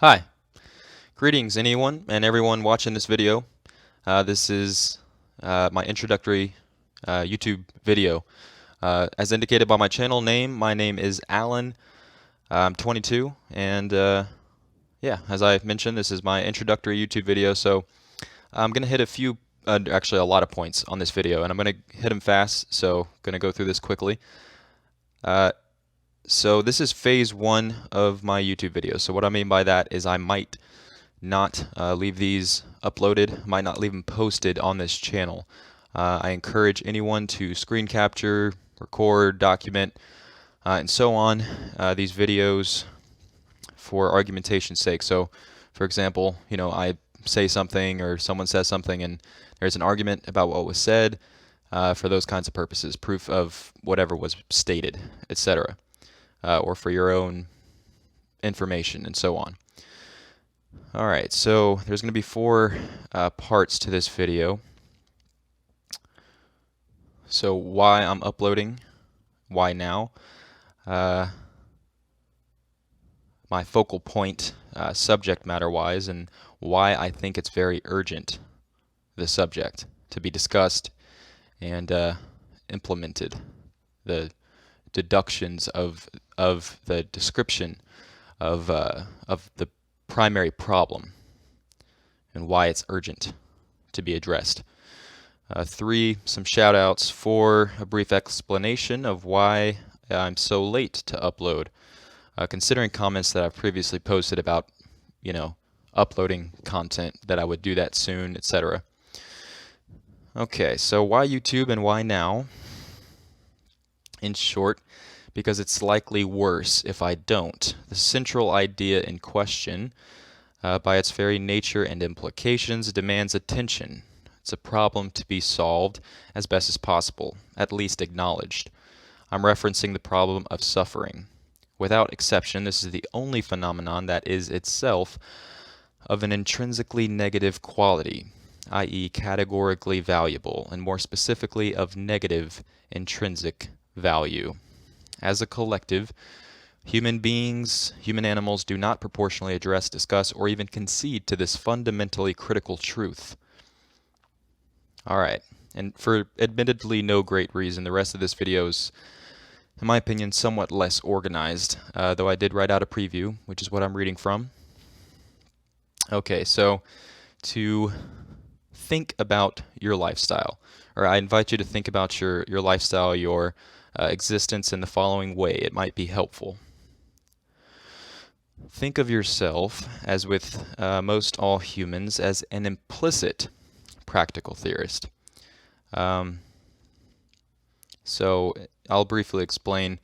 Hi, greetings anyone and everyone watching this video. This is my introductory YouTube video. As indicated by my channel name, my name is Alan. I'm 22 and yeah, as I mentioned, this is my introductory YouTube video. So I'm going to hit actually a lot of points on this video, and I'm going to hit them fast, so I'm going to go through this quickly. So this is phase one of my YouTube video. So what I mean by that is I might not leave these uploaded, might not leave them posted on this channel. I encourage anyone to screen capture, record, document, and so on these videos for argumentation's sake. So, for example, I say something or someone says something and there's an argument about what was said for those kinds of purposes, proof of whatever was stated, etc., or for your own information and so on. Alright, so there's going to be four parts to this video. So why I'm uploading, why now, my focal point subject matter wise, and why I think it's very urgent, the subject, to be discussed and implemented. The deductions of the description of the primary problem and why it's urgent to be addressed. 3, some shout outs. 4, a brief explanation of why I'm so late to upload, considering comments that I've previously posted about, uploading content, that I would do that soon, etc. Okay, so why YouTube and why now? In short, because it's likely worse if I don't. The central idea in question, by its very nature and implications, demands attention. It's a problem to be solved as best as possible, at least acknowledged. I'm referencing the problem of suffering. Without exception, this is the only phenomenon that is itself of an intrinsically negative quality, i.e. categorically valuable, and more specifically of negative intrinsic value. As a collective, human beings, human animals do not proportionally address, discuss, or even concede to this fundamentally critical truth. Alright, and for admittedly no great reason, the rest of this video is, in my opinion, somewhat less organized, though I did write out a preview, which is what I'm reading from. Okay, so to think about your lifestyle, or I invite you to think about your lifestyle, your existence in the following way. It might be helpful. Think of yourself, as with most all humans, as an implicit practical theorist. So I'll briefly explain.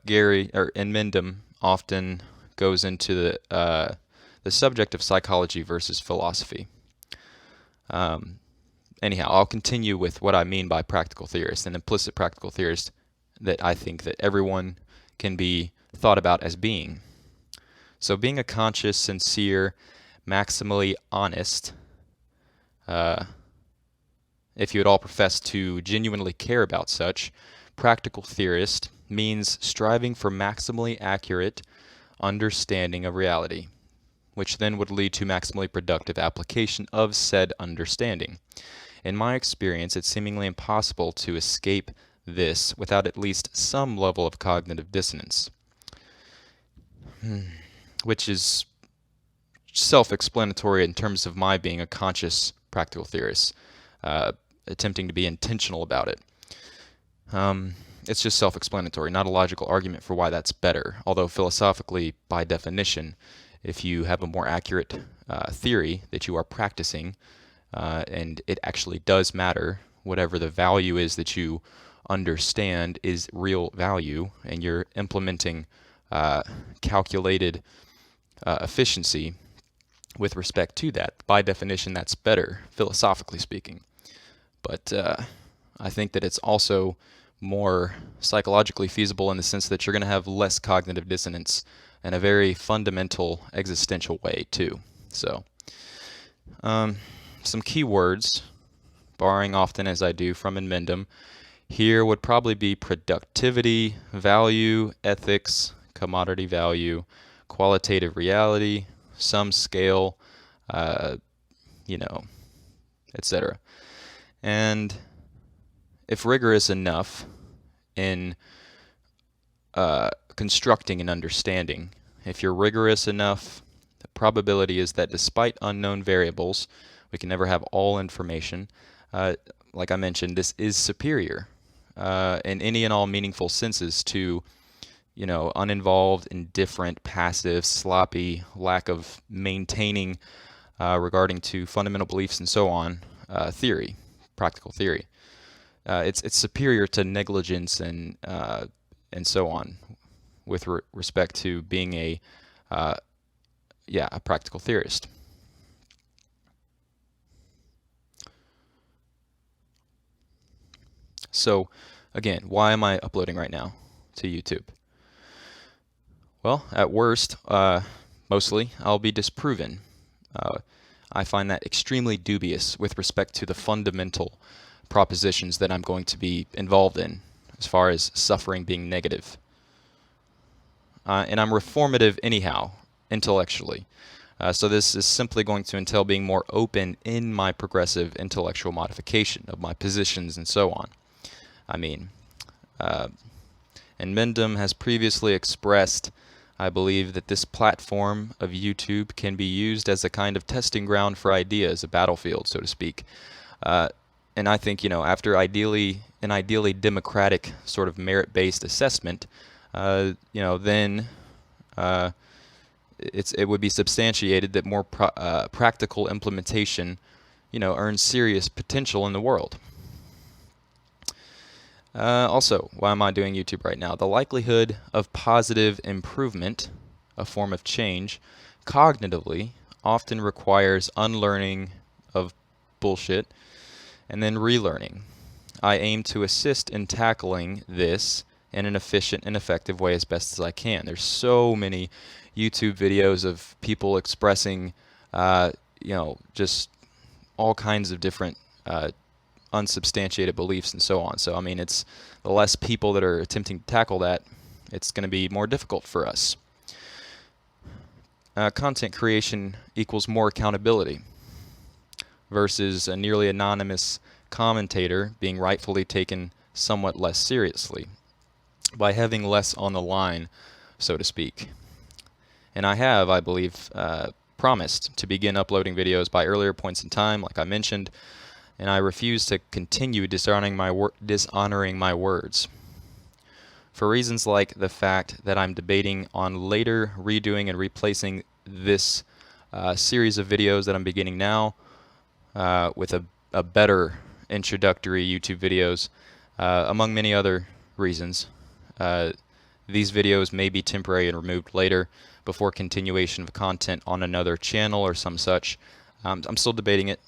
Gary and Mendham often goes into the subject of psychology versus philosophy. Anyhow, I'll continue with what I mean by practical theorist, an implicit practical theorist that I think that everyone can be thought about as being. So being a conscious, sincere, maximally honest, if you at all profess to genuinely care about such, practical theorist means striving for maximally accurate understanding of reality, which then would lead to maximally productive application of said understanding. In my experience, it's seemingly impossible to escape this without at least some level of cognitive dissonance, which is self-explanatory in terms of my being a conscious practical theorist, attempting to be intentional about it. It's just self-explanatory, not a logical argument for why that's better, although philosophically, by definition, if you have a more accurate theory that you are practicing, and it actually does matter, whatever the value is that you understand is real value, and you're implementing calculated efficiency with respect to that. By definition, that's better, philosophically speaking. But I think that it's also more psychologically feasible in the sense that you're going to have less cognitive dissonance in a very fundamental existential way too. So some key words, borrowing often as I do from Mendham, here would probably be productivity, value, ethics, commodity value, qualitative reality, some scale, you know, etc. And if rigorous enough in constructing an understanding, if you're rigorous enough, the probability is that despite unknown variables, we can never have all information. Like I mentioned, this is superior in any and all meaningful senses to, uninvolved, indifferent, passive, sloppy, lack of maintaining regarding to fundamental beliefs and so on, theory, practical theory. It's superior to negligence and so on, with respect to being a practical theorist. So, again, why am I uploading right now to YouTube? Well, at worst, mostly, I'll be disproven. I find that extremely dubious with respect to the fundamental propositions that I'm going to be involved in, as far as suffering being negative. And I'm reformative anyhow, intellectually. So this is simply going to entail being more open in my progressive intellectual modification of my positions and so on. And Mendham has previously expressed, I believe, that this platform of YouTube can be used as a kind of testing ground for ideas, a battlefield, so to speak. And I think, after an ideally democratic sort of merit-based assessment, then it would be substantiated that more practical implementation, earns serious potential in the world. Also, why am I doing YouTube right now? The likelihood of positive improvement, a form of change, cognitively often requires unlearning of bullshit and then relearning. I aim to assist in tackling this in an efficient and effective way as best as I can. There's so many YouTube videos of people expressing, just all kinds of different unsubstantiated beliefs and so on. So, it's the less people that are attempting to tackle that, it's going to be more difficult for us. Content creation equals more accountability versus a nearly anonymous commentator being rightfully taken somewhat less seriously by having less on the line, so to speak. And I have, I believe, promised to begin uploading videos by earlier points in time, like I mentioned, and I refuse to continue dishonoring my words. For reasons like the fact that I'm debating on later redoing and replacing this series of videos that I'm beginning now with a better introductory YouTube videos, among many other reasons. These videos may be temporary and removed later before continuation of content on another channel or some such. I'm still debating it,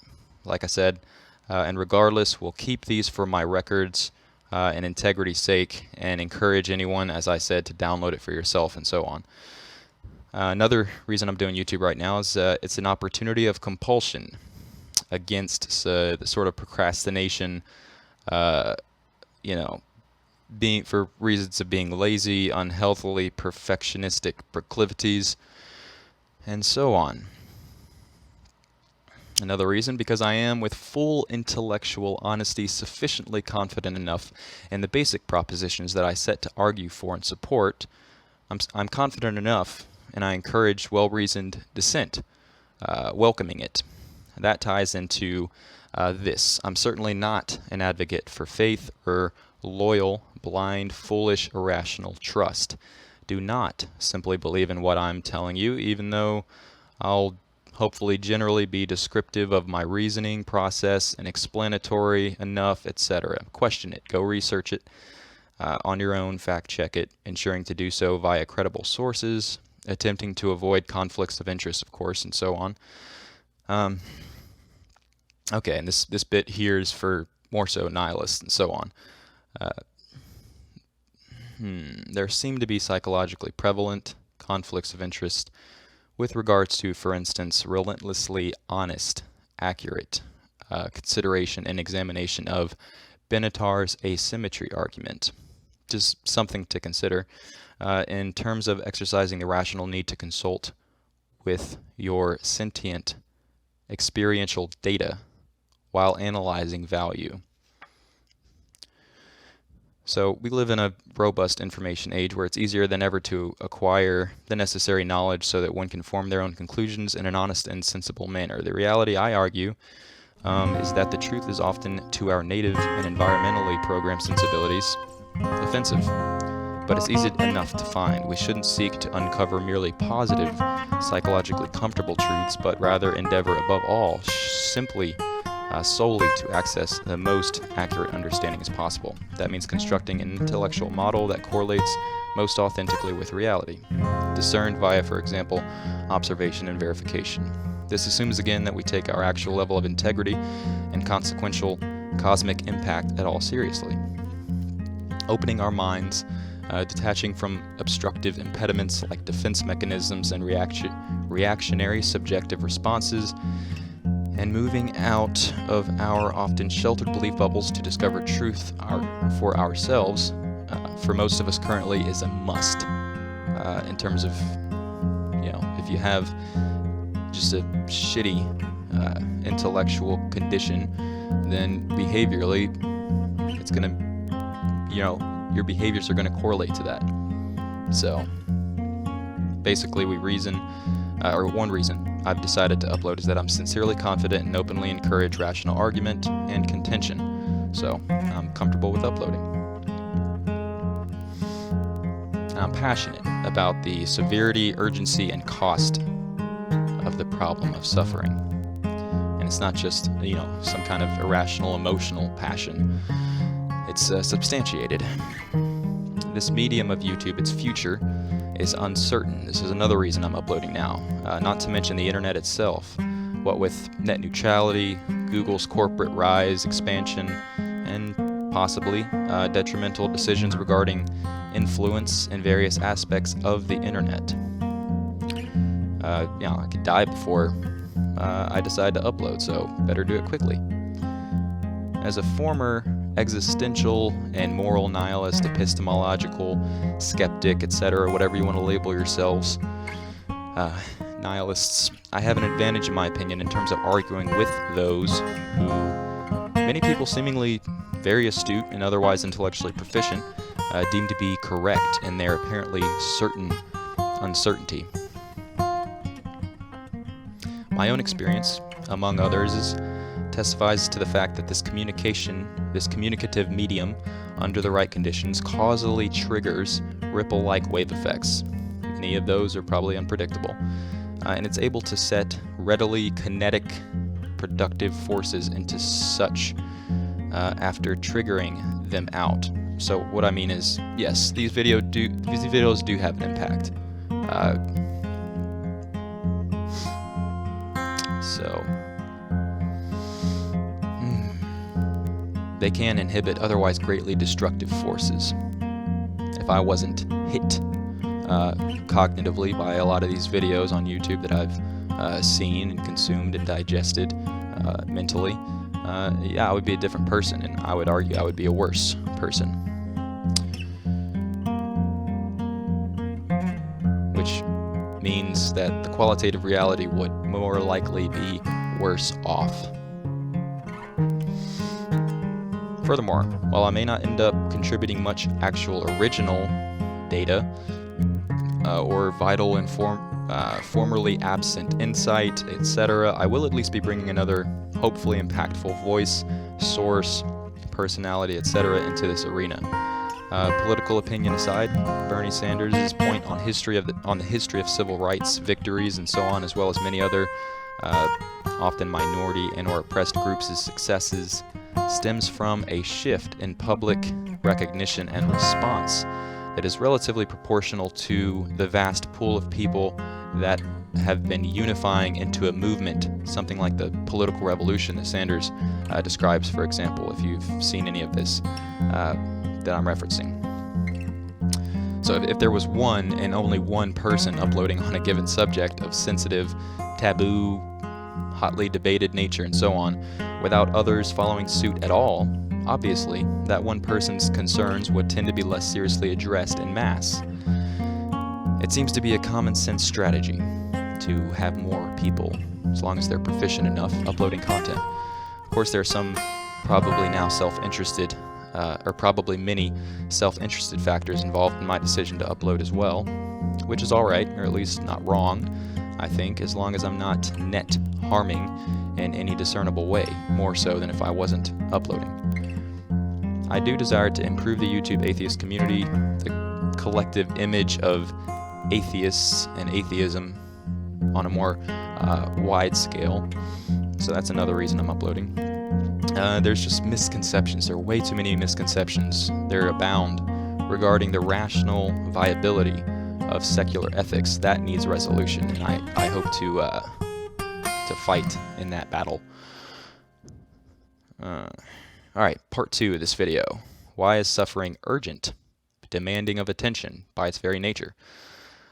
like I said, and regardless, we'll keep these for my records and integrity's sake, and encourage anyone, as I said, to download it for yourself and so on. Another reason I'm doing YouTube right now is it's an opportunity of compulsion against the sort of procrastination, being for reasons of being lazy, unhealthily perfectionistic proclivities, and so on. Another reason, because I am, with full intellectual honesty, sufficiently confident enough in the basic propositions that I set to argue for and support. I'm confident enough, and I encourage well-reasoned dissent, welcoming it. That ties into this. I'm certainly not an advocate for faith or loyal, blind, foolish, irrational trust. Do not simply believe in what I'm telling you, even though I'll hopefully generally be descriptive of my reasoning process and explanatory enough, etc. Question it. Go research it on your own. Fact check it, ensuring to do so via credible sources, attempting to avoid conflicts of interest, of course, and so on. Okay, and this bit here is for more so nihilists and so on. There seem to be psychologically prevalent conflicts of interest with regards to, for instance, relentlessly honest, accurate consideration and examination of Benatar's asymmetry argument. Just something to consider in terms of exercising the rational need to consult with your sentient experiential data while analyzing value. So we live in a robust information age where it's easier than ever to acquire the necessary knowledge so that one can form their own conclusions in an honest and sensible manner. The reality, I argue, is that the truth is often, to our native and environmentally programmed sensibilities, offensive. But it's easy enough to find. We shouldn't seek to uncover merely positive, psychologically comfortable truths, but rather endeavor above all simply solely to access the most accurate understanding as possible. That means constructing an intellectual model that correlates most authentically with reality, discerned via, for example, observation and verification. This assumes again that we take our actual level of integrity and consequential cosmic impact at all seriously. Opening our minds, detaching from obstructive impediments like defense mechanisms and reactionary subjective responses, and moving out of our often sheltered belief bubbles to discover truth for ourselves, for most of us currently is a must. In terms of, if you have just a shitty intellectual condition, then behaviorally, it's going to, your behaviors are going to correlate to that. So, basically we reason, or one reason I've decided to upload is that I'm sincerely confident and openly encourage rational argument and contention. So, I'm comfortable with uploading. I'm passionate about the severity, urgency, and cost of the problem of suffering. And it's not just, some kind of irrational emotional passion. It's substantiated. This medium of YouTube, its future, is uncertain. This is another reason I'm uploading now. Not to mention the internet itself. What with net neutrality, Google's corporate rise, expansion, and possibly detrimental decisions regarding influence in various aspects of the internet. I could die before I decide to upload, so better do it quickly. As a former existential and moral nihilist, epistemological skeptic, etc., whatever you want to label yourselves, nihilists, I have an advantage in my opinion in terms of arguing with those who many people seemingly very astute and otherwise intellectually proficient deem to be correct in their apparently certain uncertainty. My own experience, among others, testifies to the fact that this communicative medium, under the right conditions, causally triggers ripple-like wave effects. Many of those are probably unpredictable. And it's able to set readily kinetic, productive forces into such after triggering them out. So what I mean is, yes, these videos do have an impact. They can inhibit otherwise greatly destructive forces. If I wasn't hit cognitively by a lot of these videos on YouTube that I've seen and consumed and digested mentally, I would be a different person, and I would argue I would be a worse person. Which means that the qualitative reality would more likely be worse off. Furthermore, while I may not end up contributing much actual original data or vital and formerly absent insight, etc., I will at least be bringing another hopefully impactful voice, source, personality, etc. into this arena. Political opinion aside, Bernie Sanders' point on the history of civil rights victories and so on, as well as many other often minority and/or oppressed groups' successes, stems from a shift in public recognition and response that is relatively proportional to the vast pool of people that have been unifying into a movement, something like the political revolution that Sanders describes, for example, if you've seen any of this that I'm referencing. So if there was one and only one person uploading on a given subject of sensitive, taboo, hotly debated nature and so on, without others following suit at all, obviously that one person's concerns would tend to be less seriously addressed en masse. It seems to be a common sense strategy. to have more people, as long as they're proficient enough, uploading content. Of course, there are some probably now self-interested, or probably many self-interested factors involved in my decision to upload as well, which is alright, or at least not wrong, I think, as long as I'm not net harming in any discernible way, more so than if I wasn't uploading. I do desire to improve the YouTube atheist community, the collective image of atheists and atheism on a more wide scale. So that's another reason I'm uploading. There's just misconceptions. There are way too many misconceptions. There abound regarding the rational viability of secular ethics. That needs resolution, and I hope to fight in that battle. Alright, part 2 of this video. Why is suffering urgent, demanding of attention by its very nature?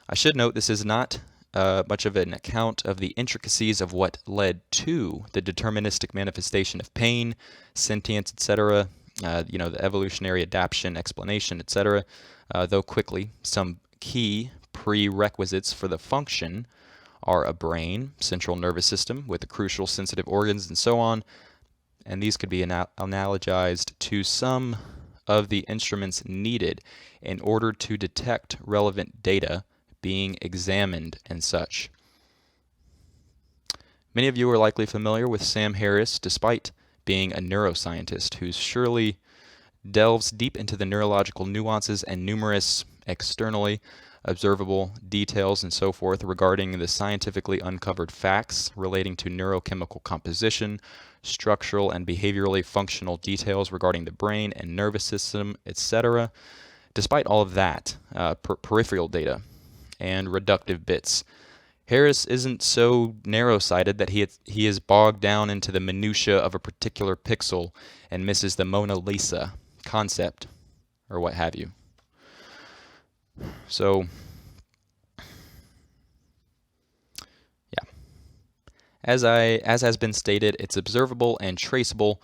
I should note this is not much of an account of the intricacies of what led to the deterministic manifestation of pain, sentience, etc., the evolutionary adaptation explanation, etc., though quickly, some key prerequisites for the function are a brain, central nervous system with the crucial sensitive organs and so on, and these could be analogized to some of the instruments needed in order to detect relevant data being examined and such. Many of you are likely familiar with Sam Harris, despite being a neuroscientist who surely delves deep into the neurological nuances and numerous externally observable details and so forth regarding the scientifically uncovered facts relating to neurochemical composition, structural and behaviorally functional details regarding the brain and nervous system, etc. Despite all of that, peripheral data and reductive bits, Harris isn't so narrow-sighted that he is bogged down into the minutiae of a particular pixel and misses the Mona Lisa concept, or what have you. So, yeah. As has been stated, it's observable and traceable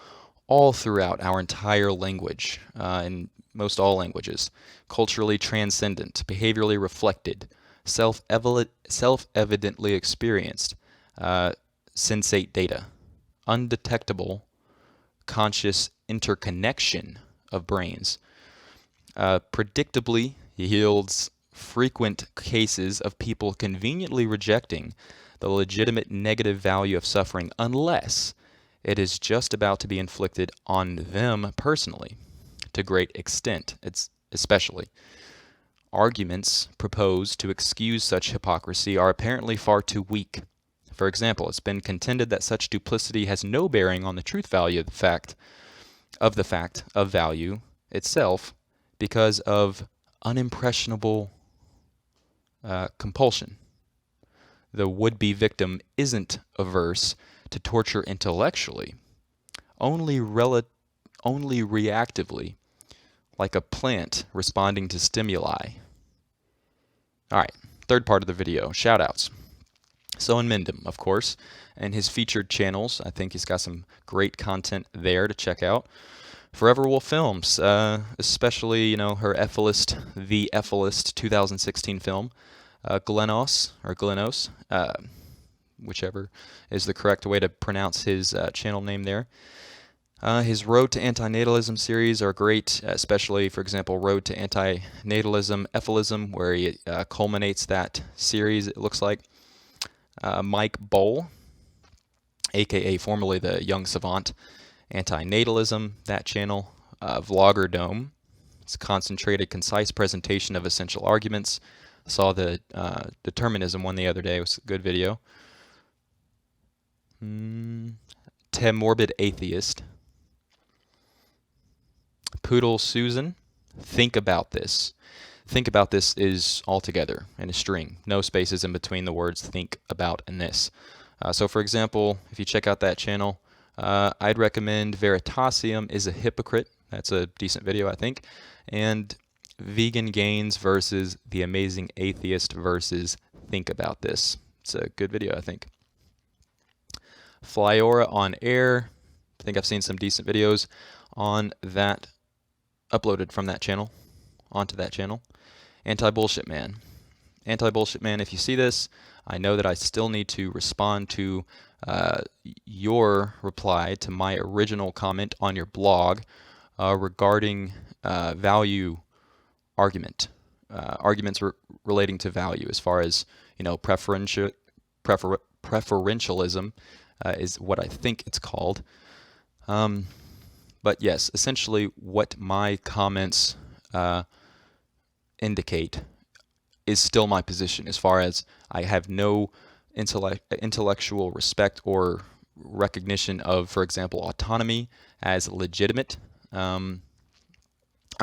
all throughout our entire language, in most all languages. Culturally transcendent, behaviorally reflected, self-evidently experienced, sensate data, undetectable conscious interconnection of brains, predictably yields frequent cases of people conveniently rejecting the legitimate negative value of suffering unless it is just about to be inflicted on them personally, to great extent, especially. Arguments proposed to excuse such hypocrisy are apparently far too weak. For example, it's been contended that such duplicity has no bearing on the truth value of the fact of value itself because of unimpressionable compulsion. The would-be victim isn't averse to torture intellectually, only reactively, like a plant responding to stimuli. Alright, third part of the video, shoutouts. Soen Mindem, of course, and his featured channels. I think he's got some great content there to check out. Forever Wolf Films, especially, her The Ephelist 2016 film, Glenos, whichever is the correct way to pronounce his channel name there. His Road to Antinatalism series are great, especially, for example, Road to Antinatalism, Ephelism, where he culminates that series, it looks like. Mike Bowl, aka formerly the Young Savant, Antinatalism, that channel. Vlogger Dome, it's a concentrated, concise presentation of essential arguments. Saw the determinism one the other day. It was a good video. Morbid Atheist. Poodle Susan, Think About This. Think About This is all together in a string. No spaces in between the words think, about, and this. So for example, if you check out that channel, I'd recommend Veritasium is a Hypocrite. That's a decent video, I think. And Vegan Gains versus The Amazing Atheist versus Think About This. It's a good video, I think. Flyora on Air. I think I've seen some decent videos on that, uploaded from that channel, onto that channel. Anti-Bullshit Man. Anti-Bullshit Man, if you see this, I know that I still need to respond to your reply to my original comment on your blog regarding value arguments relating to value, as far as, preferentialism is what I think it's called. But yes, essentially what my comments indicate is still my position, as far as I have no intellectual respect or recognition of, for example, autonomy as legitimate. I'm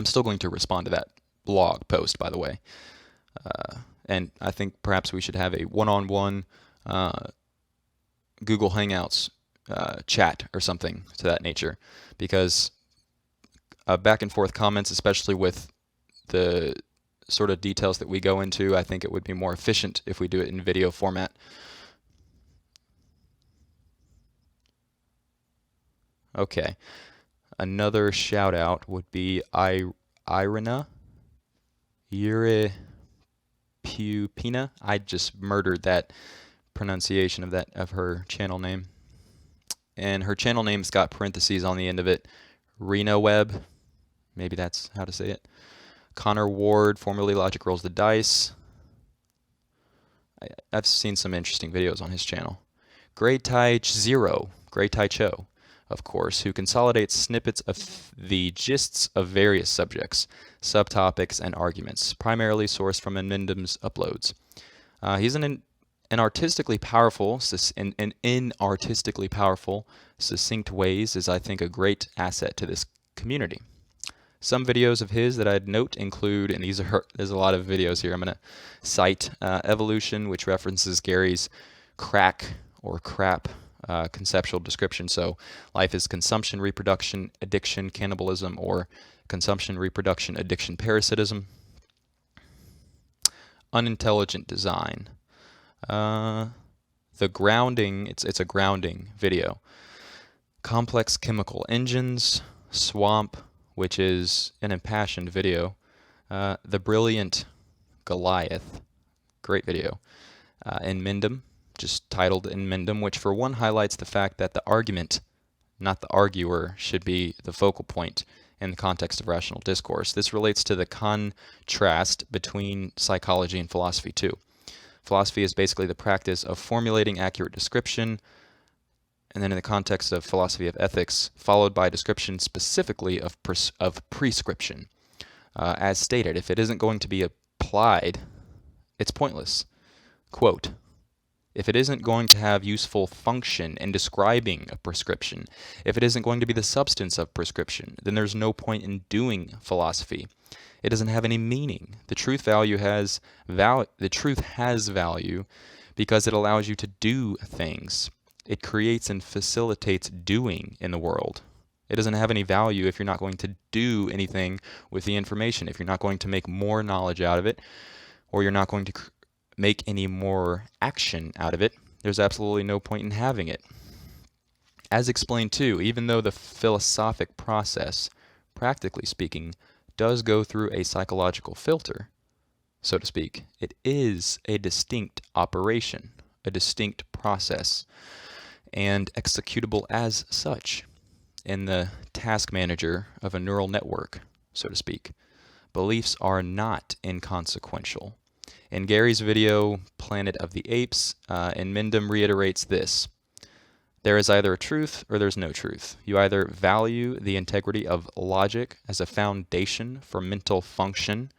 still going to respond to that blog post, by the way. And I think perhaps we should have a one-on-one Google Hangouts chat or something to that nature, because back and forth comments, especially with the sort of details that we go into, I think it would be more efficient if we do it in video format. Okay, another shout out would be Irina Pupina. I just murdered that pronunciation of her channel name. And her channel name's got parentheses on the end of it. Rena Web, maybe that's how to say it. Connor Ward, formerly Logic Rolls the Dice. I've seen some interesting videos on his channel. Grey Tai Cho, of course, who consolidates snippets of the gists of various subjects, subtopics, and arguments, primarily sourced from Inmendum's uploads. He's in artistically powerful, succinct ways is, I think, a great asset to this community. Some videos of his that I'd note include, and there's a lot of videos here, I'm going to cite Evolution, which references Gary's crap conceptual description. So life is consumption, reproduction, addiction, cannibalism, or consumption, reproduction, addiction, parasitism. Unintelligent design. The grounding, it's a grounding video. Complex chemical engines. Swamp, which is an impassioned video. The Brilliant Goliath, great video. Inmendum, just titled Inmendum, which for one highlights the fact that the argument, not the arguer, should be the focal point in the context of rational discourse. This relates to the contrast between psychology and philosophy too. Philosophy is basically the practice of formulating accurate description, and then in the context of philosophy of ethics, followed by a description specifically of prescription. As stated, if it isn't going to be applied, it's pointless. Quote, if it isn't going to have useful function in describing a prescription, if it isn't going to be the substance of prescription, then there's no point in doing philosophy. It doesn't have any meaning. The truth has value because it allows you to do things. It creates and facilitates doing in the world. It doesn't have any value if you're not going to do anything with the information, if you're not going to make more knowledge out of it, or you're not going to make any more action out of it. There's absolutely no point in having it. As explained too, even though the philosophic process, practically speaking, does go through a psychological filter, so to speak, it is a distinct operation, a distinct process, and executable as such in the task manager of a neural network, so to speak. Beliefs are not inconsequential. In Gary's video, Planet of the Apes, Inmendum reiterates this. There is either a truth or there's no truth. You either value the integrity of logic as a foundation for mental function,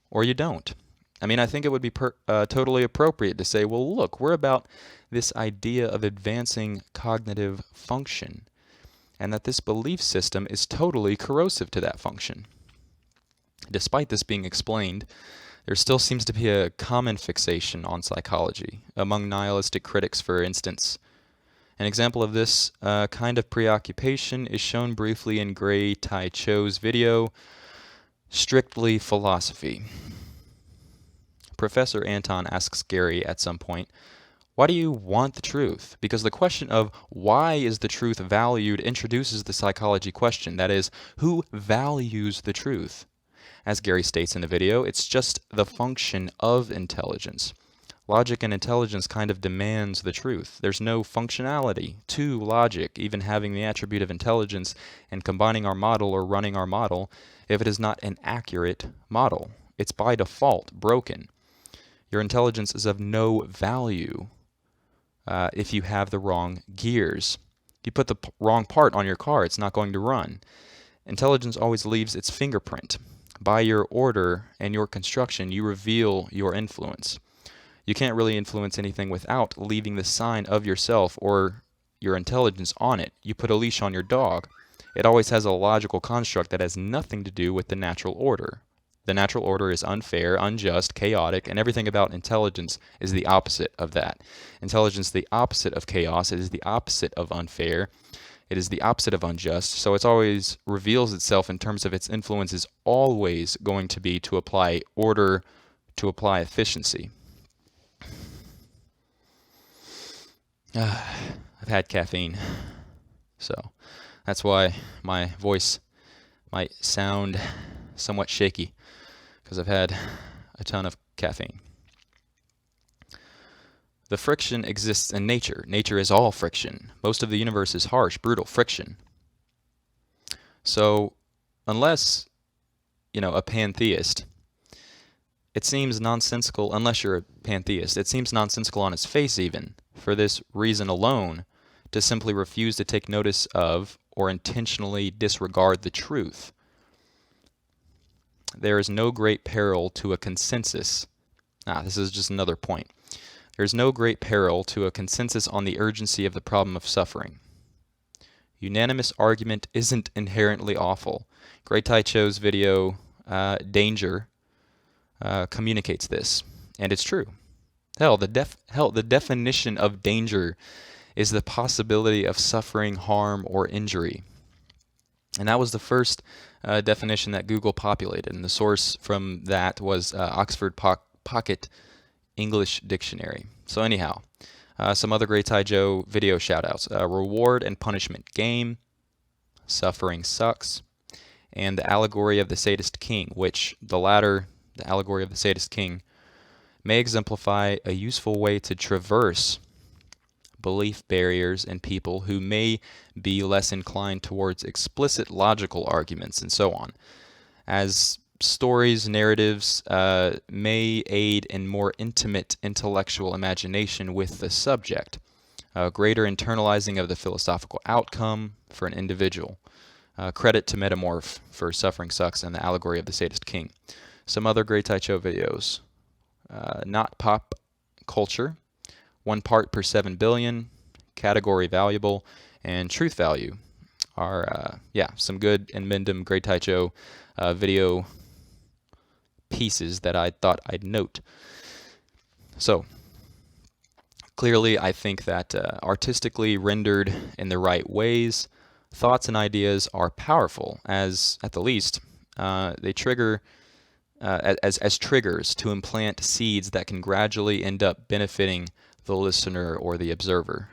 or you don't. I mean, I think it would be totally appropriate to say, well, look, we're about this idea of advancing cognitive function, and that this belief system is totally corrosive to that function. Despite this being explained, there still seems to be a common fixation on psychology, among nihilistic critics, for instance. An example of this kind of preoccupation is shown briefly in Grey Tai Cho's video, Strictly Philosophy. Professor Anton asks Gary at some point, why do you want the truth? Because the question of why is the truth valued introduces the psychology question, that is, who values the truth? As Gary states in the video, it's just the function of intelligence. Logic and intelligence kind of demands the truth. There's no functionality to logic, even having the attribute of intelligence and combining our model or running our model, if it is not an accurate model. It's by default broken. Your intelligence is of no value if you have the wrong gears. You put the wrong part on your car, it's not going to run. Intelligence always leaves its fingerprint. By your order and your construction, you reveal your influence. You can't really influence anything without leaving the sign of yourself or your intelligence on it. You put a leash on your dog. It always has a logical construct that has nothing to do with the natural order. The natural order is unfair, unjust, chaotic, and everything about intelligence is the opposite of that. Intelligence is the opposite of chaos. It is the opposite of unfair. It is the opposite of unjust. So it always reveals itself in terms of its influence is always going to be to apply order, to apply efficiency. I've had caffeine, so that's why my voice might sound somewhat shaky, because I've had a ton of caffeine. The friction exists in nature. Nature is all friction. Most of the universe is harsh, brutal friction. So unless, a pantheist, it seems nonsensical, unless you're a pantheist, it seems nonsensical on its face even, for this reason alone, to simply refuse to take notice of or intentionally disregard the truth. There is no great peril to a consensus. This is just another point. There is no great peril to a consensus on the urgency of the problem of suffering. Unanimous argument isn't inherently awful. Great Tai Cho's video, Danger, communicates this, and it's true. The definition of danger is the possibility of suffering, harm, or injury. And that was the first definition that Google populated, and the source from that was Oxford Pocket English Dictionary. So anyhow, some other Great Tai Cho video shoutouts. Reward and Punishment Game, Suffering Sucks, and The Allegory of the Sadist King, which the latter, The Allegory of the Sadist King, may exemplify a useful way to traverse belief barriers in people who may be less inclined towards explicit logical arguments and so on, as stories, narratives may aid in more intimate intellectual imagination with the subject, greater internalizing of the philosophical outcome for an individual. Credit to Metamorph for Suffering Sucks and The Allegory of the Sadist King. Some other Great Tai Cho videos. Not Pop Culture, 1 part per 7 billion, Category Valuable, and Truth Value are, some good and Mendham Great Tai Cho video pieces that I thought I'd note. So, clearly I think that artistically rendered in the right ways, thoughts and ideas are powerful, as, at the least, they trigger as triggers to implant seeds that can gradually end up benefiting the listener or the observer.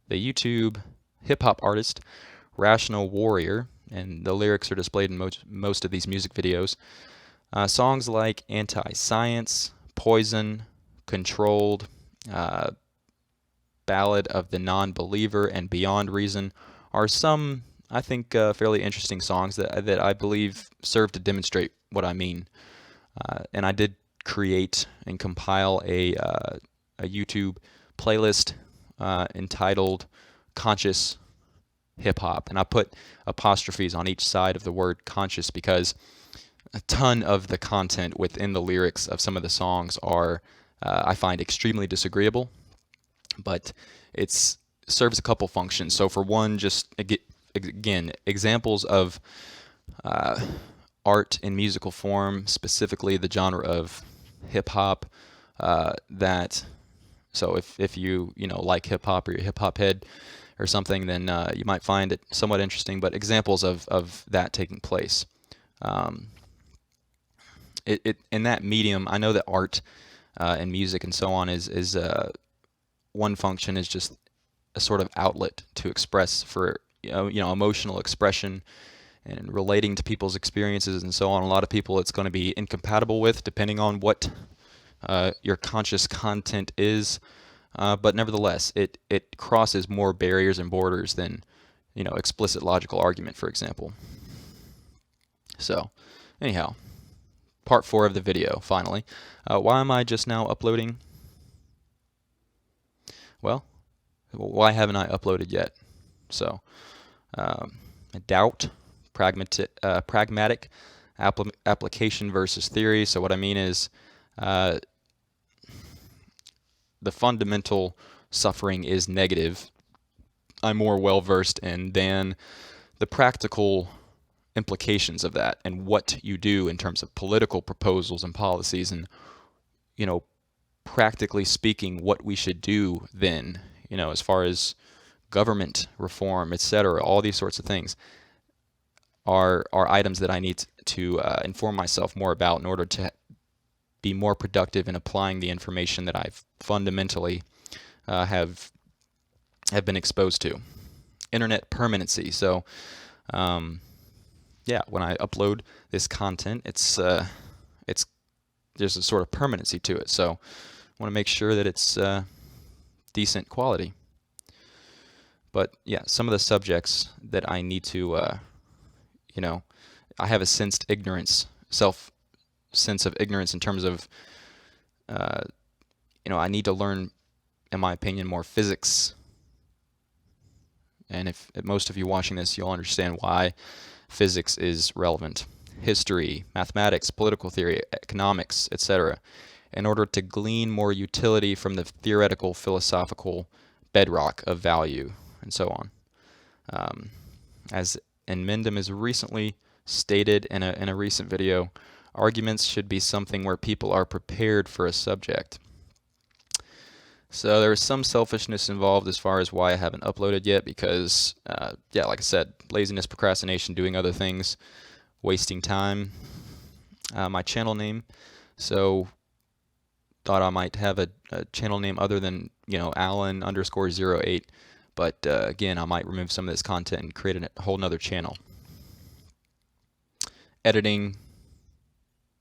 The YouTube hip-hop artist Rational Warrior, and the lyrics are displayed in most of these music videos, songs like Anti-Science, Poison, Controlled, Ballad of the Non-Believer, and Beyond Reason are some, I think, fairly interesting songs that I believe serve to demonstrate what I mean. And I did create and compile a YouTube playlist entitled Conscious Hip Hop, and I put apostrophes on each side of the word conscious because a ton of the content within the lyrics of some of the songs are, I find, extremely disagreeable, but it serves a couple functions. So for one, just again, examples of art in musical form, specifically the genre of hip hop, so if you like hip hop or you're a hip hop head or something, then you might find it somewhat interesting. But examples of that taking place, in that medium, I know that art and music and so on is one function is just a sort of outlet to express for emotional expression and relating to people's experiences and so on. A lot of people it's going to be incompatible with, depending on what your conscious content is, but nevertheless, it crosses more barriers and borders than, explicit logical argument, for example. So, anyhow, part 4 of the video, finally. Why am I just now uploading? Well, why haven't I uploaded yet? So, doubt, pragmatic application versus theory. So what I mean is, the fundamental suffering is negative. I'm more well versed in than the practical implications of that and what you do in terms of political proposals and policies and, practically speaking, what we should do then, as far as government reform, etc. All these sorts of things are items that I need to inform myself more about in order to be more productive in applying the information that I've fundamentally have been exposed to. Internet permanency. So, yeah, when I upload this content, it's there's a sort of permanency to it. So, I want to make sure that it's decent quality. But yeah, some of the subjects that I need to, I have a sense of ignorance in terms of, I need to learn, in my opinion, more physics. And if most of you watching this, you'll understand why physics is relevant. History, mathematics, political theory, economics, etc., in order to glean more utility from the theoretical, philosophical bedrock of value, and so on. As Mendham has recently stated in a recent video, arguments should be something where people are prepared for a subject. So there is some selfishness involved as far as why I haven't uploaded yet, because, yeah, like I said, laziness, procrastination, doing other things, wasting time. My channel name, so thought I might have a channel name other than, Alan_08, but again, I might remove some of this content and create a whole nother channel. Editing,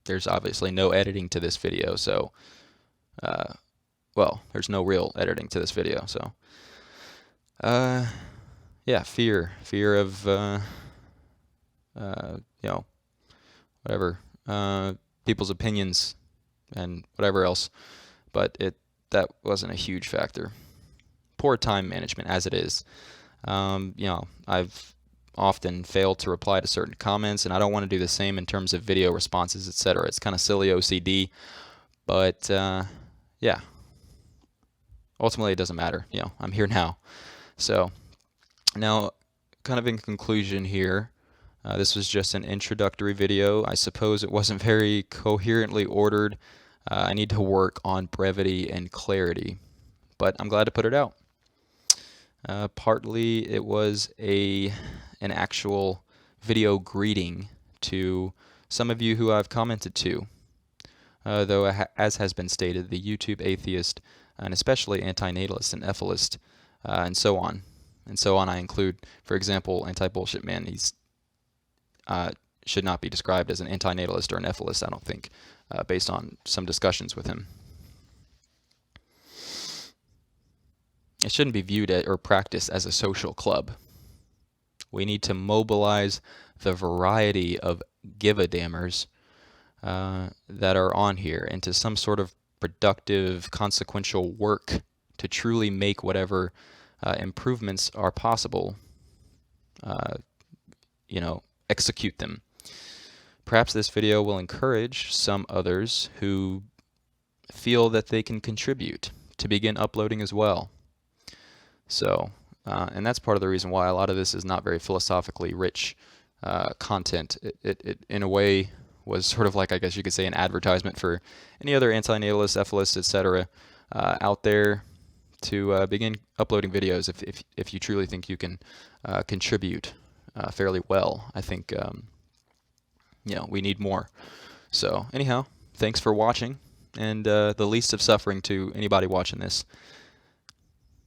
there's obviously no editing to this video, so, well, there's no real editing to this video, so, yeah, fear of, whatever, people's opinions and whatever else, but that wasn't a huge factor. Poor time management, as it is. I've often failed to reply to certain comments, and I don't want to do the same in terms of video responses, etc. It's kind of silly OCD, but yeah, ultimately it doesn't matter. I'm here now. So now, kind of in conclusion here, this was just an introductory video. I suppose it wasn't very coherently ordered. I need to work on brevity and clarity, but I'm glad to put it out. Partly it was an actual video greeting to some of you who I've commented to, though as has been stated, the YouTube atheist, and especially antinatalist and ethicist, and so on. And so on, I include, for example, Anti-Bullshit Man. He's should not be described as an antinatalist or an ethicist, I don't think, based on some discussions with him. It shouldn't be viewed or practiced as a social club. We need to mobilize the variety of give-a-dammers that are on here into some sort of productive, consequential work to truly make whatever improvements are possible, execute them. Perhaps this video will encourage some others who feel that they can contribute to begin uploading as well. So, and that's part of the reason why a lot of this is not very philosophically rich content. It in a way was sort of like, I guess you could say, an advertisement for any other antinatalist, ethicist, etc. Out there to begin uploading videos if you truly think you can contribute fairly well. I think we need more. So anyhow, thanks for watching, and the least of suffering to anybody watching this.